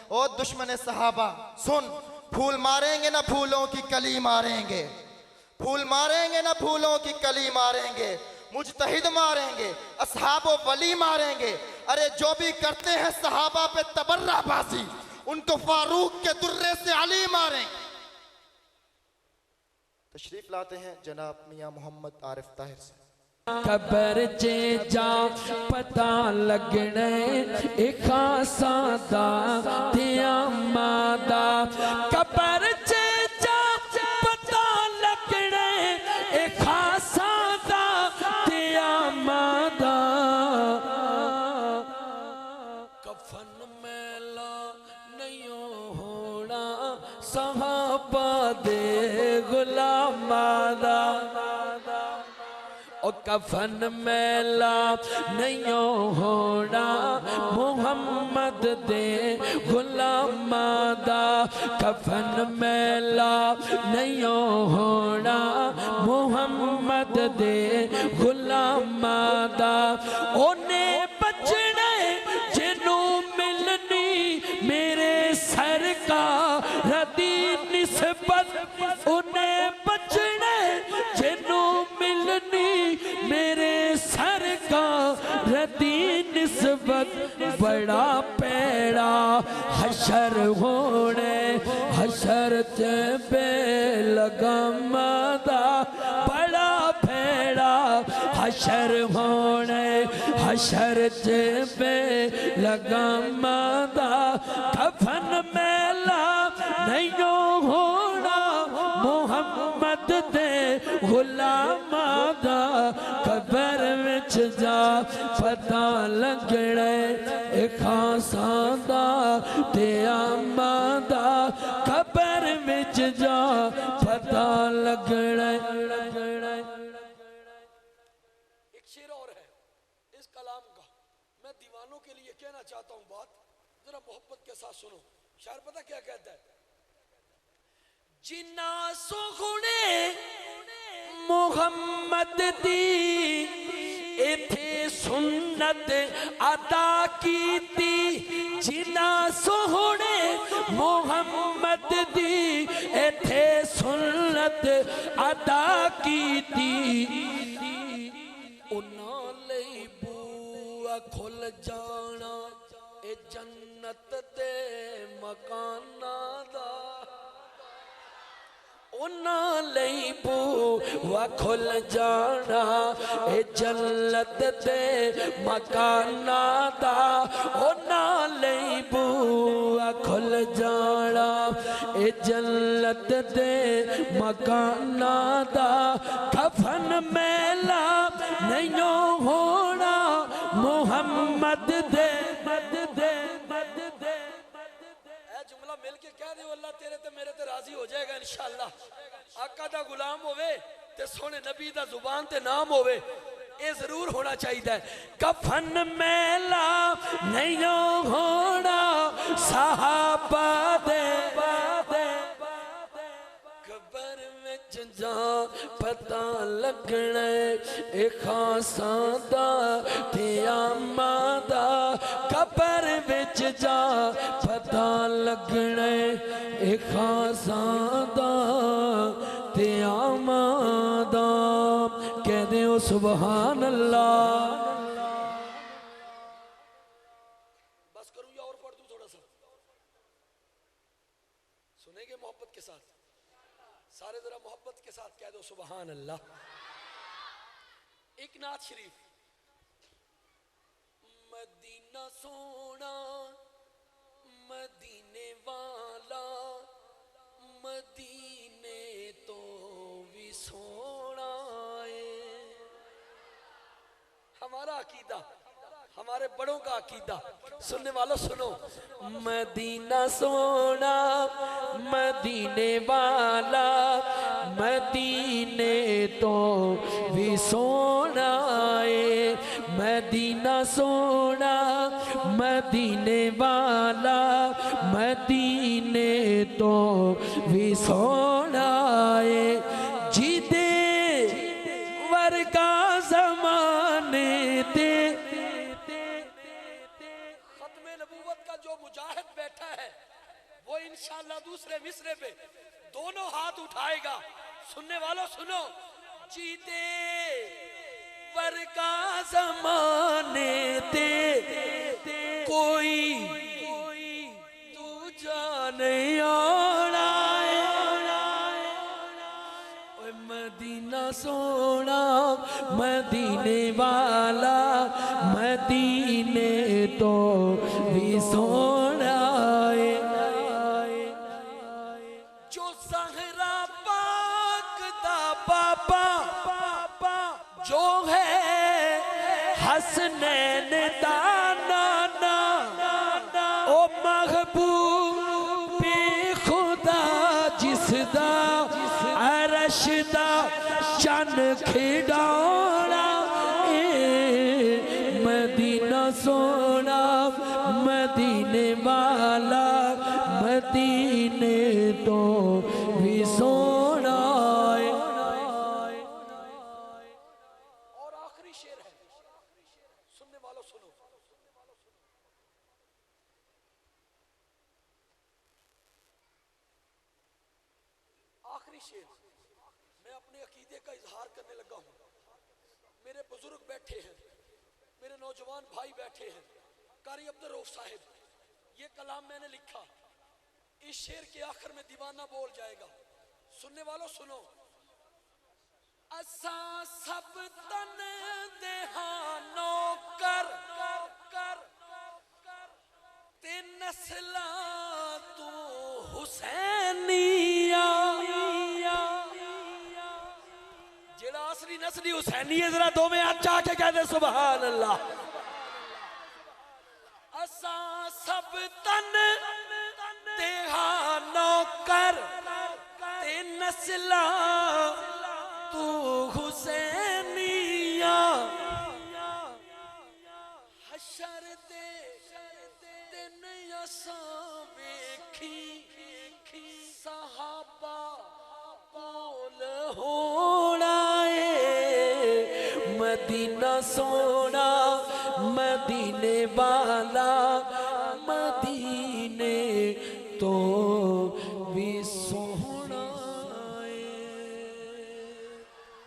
ओ दुश्मन सहाबा सुन, फूल मारेंगे ना फूलों की कली मारेंगे, फूल मारेंगे ना फूलों की कली मारेंगे, मुजतहिद मारेंगे, असहाबो वली मारेंगे। अरे जो भी करते हैं सहाबा पे तबर्राबाजी, उनको फारूक के दुर्रे से अली मारेंगे। तशरीफ लाते हैं जनाब मियां मोहम्मद आरिफ ताहिर से। कबर चे जा पता लगने एक खासा दा दिया मादा, कबर चे जा पता लगने एक खासा दा दिया मादा। कफन मेला नहीं होना सहाबा दे गुलामा दा, ओ कफन मेला नहीं होना मुहम्मद दे गुलामा दा, कफन मेला नहीं होना मुहम्मद दे गुलामा दा। ओने बचने जिनू मिलनी मेरे सरकार दी निस्बत, उन्हें बचने जिनू मिलनी मेरे सरकार दी निस्बत। बड़ा पैड़ा हशर होने हशर च बेलगम दा, बड़ा पैड़ा हशर होने हशर च बेलगम दा। कफन मेला नहीं होना मुहम्मद दे गुलामा दा, कबर विच जा पता लगने एक खासा दा दिया मादा, कबर विच जा पता लगने। एक शेर और है इस कलाम का, मैं दीवानों के लिए कहना चाहता हूँ बात, जरा मोहब्बत के साथ सुनो। शायर पता क्या कहता है? जिन्ना सोहने मुहम्मद दी इथे सुन्नत अदा की थी, जिन्ना सोहने मुहम्मद दी इथे सुन्नत अदा की थी। उन्हां लई बूआ खुल जाना ए जन्नत दे मकाना दा, उन्हां लई बूआ खुल जाना ए जन्नत दे मकाना दा, उन्हां लई बूआ खुल जाना ए जन्नत दे मकाना दा। कफन मेला नहीं होना मुहम्मद दे जुमला मिल के कह दे अल्लाह तेरे ते मेरे ते राजी हो जाएगा इंशाअल्लाह। आका दा गुलाम होवे ते सोने नबी दा जुबान ते नाम होवे, ये जरूर होना चाहिए। कफन मेला नहीं होना सहाबा दे, कबर विच जा पता लगने एक खासा दा दिया मादा, कबर विच जा पता लगने एक खासा दा दिया मादा। कह दे ओ सुभान अल्लाह। बस करूं या और पढ़ दूं थोड़ा सा? सुनेंगे मोहब्बत के साथ सारे, जरा मोहब्बत के साथ कह दो सुभान अल्लाह। एक नात शरीफ। मदीना सोना मदीने वाला, मदीने तो भी सोना है। हमारा अकीदा, हमारे बड़ों का अकीदा, सुनने वालों सुनो। मदीना सोना मदीने वाला, मदीने तो भी सोना है। मदीना सोना मदीने वाला, मदीने तो भी सोना है। जिदे वर्गा ज़माने ते, खत्मे नबूवत का जो मुजाहिद बैठा है वो इंशाल्लाह दूसरे मिसरे पे दोनों हाथ उठाएगा। सुनने वालों सुनो, जीते वर का जमाने ते कोई तू जाने आना ओए मदीना सोना मदीने वाला मदीने तो भी सोना है। जो ज़हरा पाक दा बाबा जो है हसनैन दा नाना ओ महबूब खुदा जिसदा अरश दा चन खिड़ौना मदीना सोना मदीने वाला मदीने तो भी सोना है। और आखिरी शेर है, सुनने वालों सुनो, आखिरी शेर। मैं अपने अकीदे का इजहार करने लगा हूं। मेरे बुजुर्ग बैठे हैं, मेरे नौजवान भाई बैठे हैं, कारी अब्दुल रऊफ साहिब, ये कलाम मैंने लिखा। इस शेर के आखिर में दीवाना बोल जाएगा। सुनने वालों सुनो, असा सब तन देहानो कर ते नस्ला तू हुसैनिया। जेड़ा असली नस्ली हुसैनी है, जरा दो में हाथ चाह के कह दे सुभान अल्लाह। असा सब तन देहानो कर ते नस्ला तू हुसैनिया। हशर दे दिन असा वेखी सहाबा कोल होना मदीना सोना मदीने वाला मदीने तो